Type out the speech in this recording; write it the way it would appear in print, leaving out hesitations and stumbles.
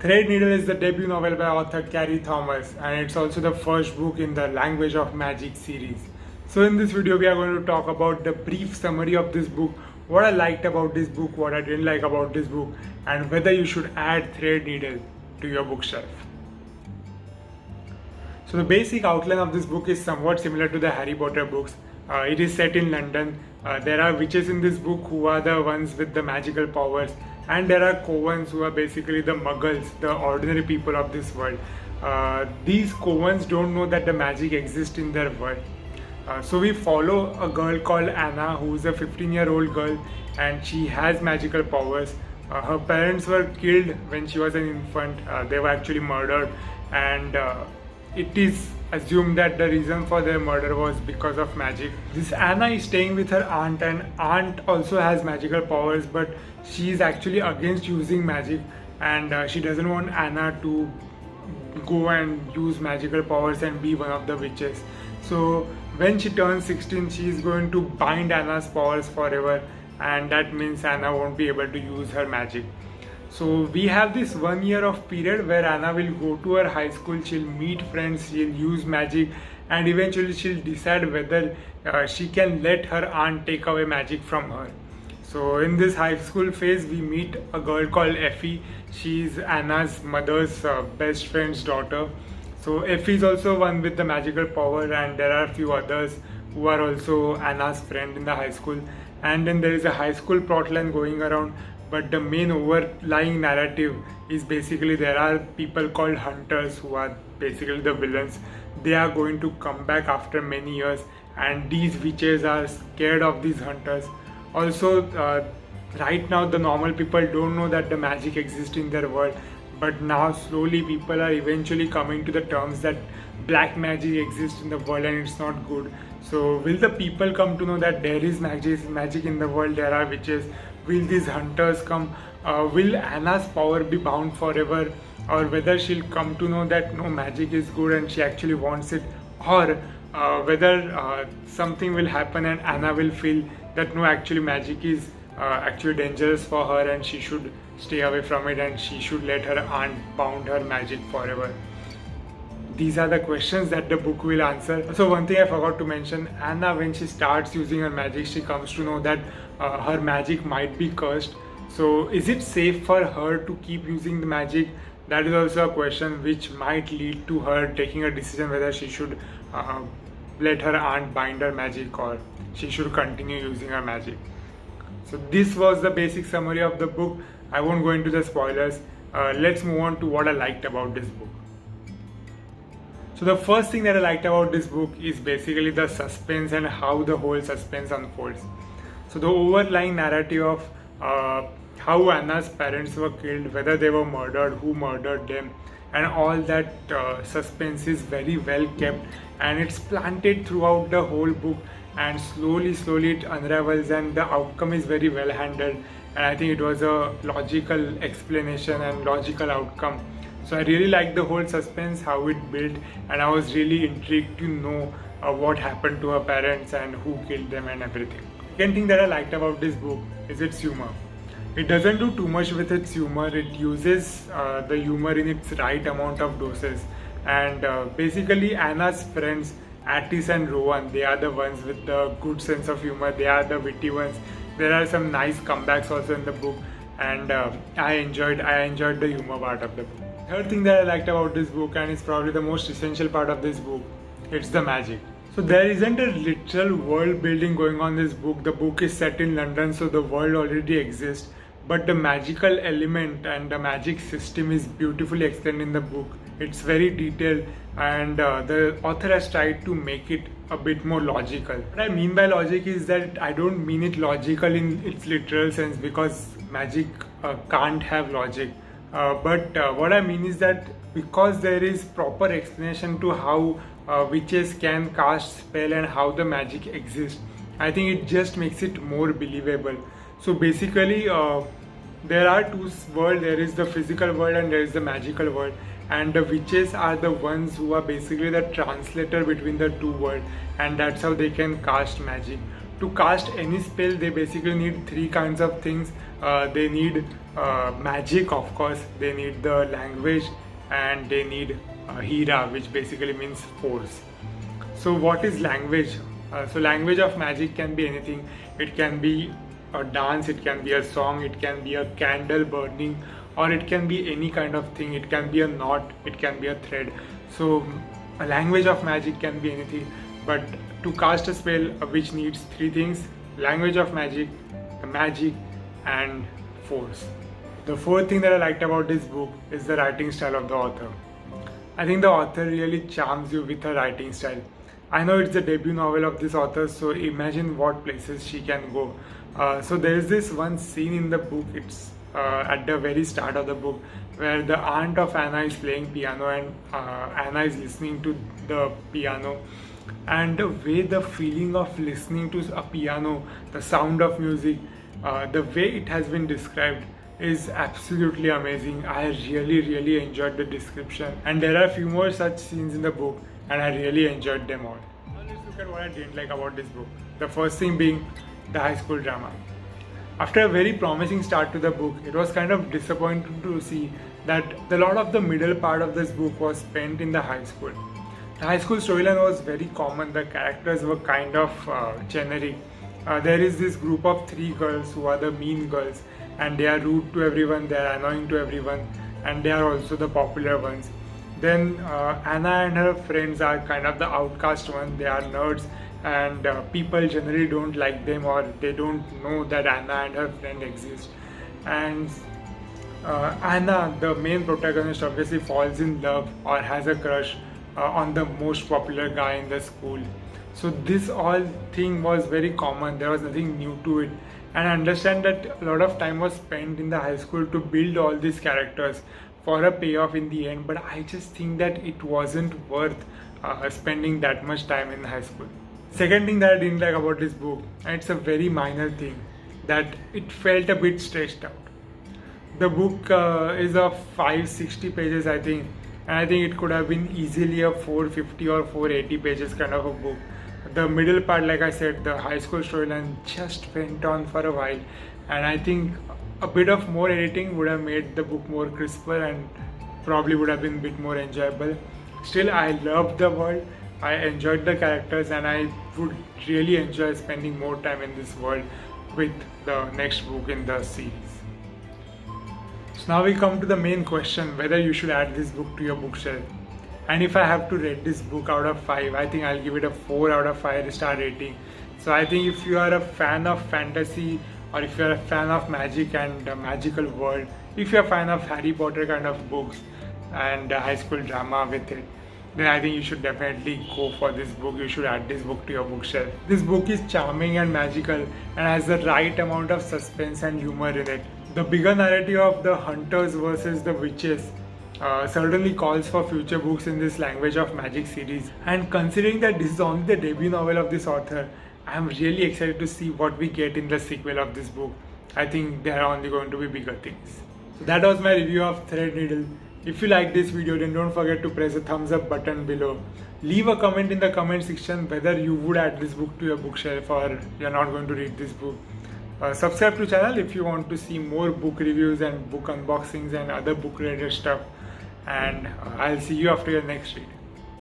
Threadneedle is the debut novel by author Cari and it's also the first book in the Language of Magic series. So in this video we are going to talk about the brief summary of this book, what I liked about this book, what I didn't like about this book, and whether you should add Threadneedle to your bookshelf. So the basic outline of this book is somewhat similar to the Harry Potter books. It is set in London. There are witches in this book who are the ones with the magical powers, and there are Covens who are basically the muggles, the ordinary people of this world. These Covens don't know that the magic exists in their world. So we follow a girl called Anna, who is a 15-year-old girl, and she has magical powers. Her parents were killed when she was an infant. They were actually murdered, and it is assumed that the reason for their murder was because of magic. This Anna is staying with her aunt, and aunt also has magical powers, but she is actually against using magic, and she doesn't want Anna to go and use magical powers and be one of the witches. So when she turns 16, she is going to bind Anna's powers forever, and that means Anna won't be able to use her magic. So we have this 1 year of period where Anna will go to her high school, she'll meet friends, she'll use magic, and eventually she'll decide whether she can let her aunt take away magic from her. So in this high school phase we meet a girl called Effie. She's Anna's mother's best friend's daughter. So Effie is also one with the magical power, and there are a few others who are also Anna's friend in the high school. And then there is a high school plotline going around, but the main overlying narrative is basically there are people called hunters who are basically the villains. They are going to come back after many years, and these witches are scared of these hunters. Also, right now the normal people don't know that the magic exists in their world, but now slowly people are eventually coming to the terms that black magic exists in the world and it's not good. So will the people come to know that there is magic in the world, there are witches? Will these hunters come? Will Anna's power be bound forever, or whether she'll come to know that no, magic is good and she actually wants it, or whether something will happen and Anna will feel that no, actually magic is actually dangerous for her and she should stay away from it and she should let her aunt bound her magic forever. These are the questions that the book will answer. So one thing I forgot to mention, Anna, when she starts using her magic, she comes to know that her magic might be cursed. So is it safe for her to keep using the magic? That is also a question which might lead to her taking a decision whether she should let her aunt bind her magic or she should continue using her magic. So this was the basic summary of the book. I won't go into the spoilers. Let's move on to what I liked about this book. So the first thing that I liked about this book is basically the suspense and how the whole suspense unfolds. So the overlying narrative of how Anna's parents were killed, whether they were murdered, who murdered them, and all that suspense is very well kept, and it's planted throughout the whole book, and slowly it unravels, and the outcome is very well handled, and I think it was a logical explanation and logical outcome. So I really liked the whole suspense, how it built, and I was really intrigued to know what happened to her parents and who killed them and everything. Second thing that I liked about this book is its humor. It doesn't do too much with its humor. It uses the humor in its right amount of doses, and basically Anna's friends, Attis and Rowan, they are the ones with the good sense of humor. They are the witty ones. There are some nice comebacks also in the book, and I enjoyed the humor part of the book. Third thing that I liked about this book, and it's probably the most essential part of this book, it's the magic. So there isn't a literal world building going on in this book. The book is set in London, so the world already exists, but the magical element and the magic system is beautifully explained in the book. It's very detailed, and the author has tried to make it a bit more logical. What I mean by logic is that I don't mean it logical in its literal sense, because magic can't have logic. But what I mean is that because there is proper explanation to how witches can cast spell and how the magic exists, I think it just makes it more believable. So basically there are two worlds. There is the physical world and there is the magical world, and the witches are the ones who are basically the translator between the two worlds, and that's how they can cast magic. To cast any spell they basically need three kinds of things. They need magic, of course, they need the language, and they need Hira, which basically means force. So what is language? So language of magic can be anything. It can be a dance, it can be a song, it can be a candle burning, or it can be any kind of thing. It can be a knot, it can be a thread. So a language of magic can be anything. But to cast a spell which needs three things: language of magic, the magic, and force. The fourth thing that I liked about this book is the writing style of the author. I think the author really charms you with her writing style. I know it's the debut novel of this author, so imagine what places she can go. So there is this one scene in the book, it's at the very start of the book, where the aunt of Anna is playing piano, and Anna is listening to the piano. And the way, the feeling of listening to a piano, the sound of music, the way it has been described is absolutely amazing. I really enjoyed the description, and there are a few more such scenes in the book, and I really enjoyed them all. Now let's look at what I didn't like about this book. The first thing being the high school drama. After a very promising start to the book, it was kind of disappointing to see that a lot of the middle part of this book was spent in the high school. The high school storyline was very common, the characters were kind of generic. There is this group of three girls who are the mean girls, and they are rude to everyone, they are annoying to everyone, and they are also the popular ones. Then Anna and her friends are kind of the outcast ones. They are nerds, and people generally don't like them, or they don't know that Anna and her friend exist. And Anna, the main protagonist, obviously falls in love or has a crush on the most popular guy in the school. So this all thing was very common, there was nothing new to it. And I understand that a lot of time was spent in the high school to build all these characters for a payoff in the end, but I just think that it wasn't worth spending that much time in high school. Second thing that I didn't like about this book, and it's a very minor thing, that it felt a bit stretched out. The book is of 560 pages, I think, and I think it could have been easily a 450 or 480 pages kind of a book. The middle part, like I said, the high school storyline just went on for a while, and I think a bit of more editing would have made the book more crisper and probably would have been a bit more enjoyable. Still, I loved the world, I enjoyed the characters, and I would really enjoy spending more time in this world with the next book in the series. So now we come to the main question, whether you should add this book to your bookshelf. And if I have to rate this book out of 5, I think I'll give it a 4 out of 5 star rating. So I think if you are a fan of fantasy, or if you are a fan of magic and a magical world, if you are a fan of Harry Potter kind of books and high school drama with it, then I think you should definitely go for this book. You should add this book to your bookshelf. This book is charming and magical and has the right amount of suspense and humor in it. The bigger narrative of the hunters versus the witches certainly calls for future books in this language of magic series. And considering that this is only the debut novel of this author, I am really excited to see what we get in the sequel of this book. I think there are only going to be bigger things. So that was my review of Threadneedle. If you like this video, then don't forget to press the thumbs up button below. Leave a comment in the comment section whether you would add this book to your bookshelf or you're not going to read this book. Subscribe to the channel if you want to see more book reviews and book unboxings and other book related stuff. And I'll see you after your next read.